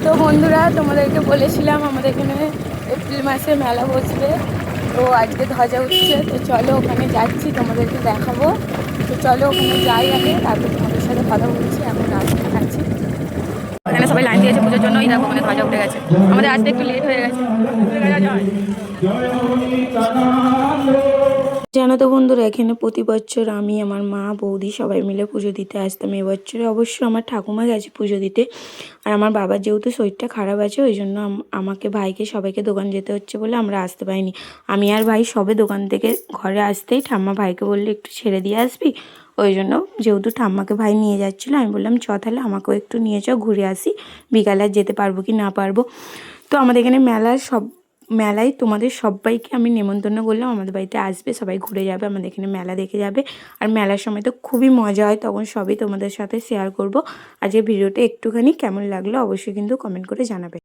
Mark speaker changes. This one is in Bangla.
Speaker 1: তো বন্ধুরা, তোমাদেরকে বলেছিলাম আমাদের এখানে এপ্রিল মাসে মেলা বসবে। তো আজকে ধ্বজা উঠছে, তো চলো ওখানে যাচ্ছি, তোমাদেরকে দেখাবো। তো চলো ওখানে যাই আগে, তারপর তোমাদের সাথে কথা বলছি। এখন রাস্তায় আছি, এখানে সবাই লাইন দিয়েছে পুজোর জন্য। দেখো ওখানে ধ্বজা উঠে গেছে, আমাদের আসতে একটু লেট হয়ে গেছে। জানো তো বন্ধুরা, এখানে প্রতি বছর আমি, আমার মা, বৌদি সবাই মিলে পুজো দিতে আসতাম। এবছরে অবশ্য আমার ঠাকুমা গেছে পুজো দিতে, আর আমার বাবার যেহেতু শরীরটা খারাপ আছে, ওই জন্য আমাকে, ভাইকে, সবাইকে দোকান যেতে হচ্ছে বলে আমরা আসতে পারিনি। আমি আর ভাই সবে দোকান থেকে ঘরে আসতেই ঠাম্মা ভাইকে বললে একটু ছেড়ে দিয়ে আসবি। ওই জন্য যেহেতু ঠাম্মাকে ভাই নিয়ে যাচ্ছিলো, আমি বললাম চ তাহলে আমাকেও একটু নিয়ে যাও, ঘুরে আসি, বিকালে আর যেতে পারবো কি না পারবো। তো আমাদের এখানে মেলায় তোমাদের সবাইকে আমি নেমন্তন্ন করলাম, আমাদের বাড়িতে আসবে, সবাই ঘুরে যাবে, আমাদের এখানে মেলা দেখে যাবে। আর মেলার সময় তো খুবই মজা হয়, তখন সবই তোমাদের সাথে শেয়ার করব। আজকে ভিডিওটা একটুখানি কেমন লাগলো অবশ্যই কিন্তু কমেন্ট করে জানাবে।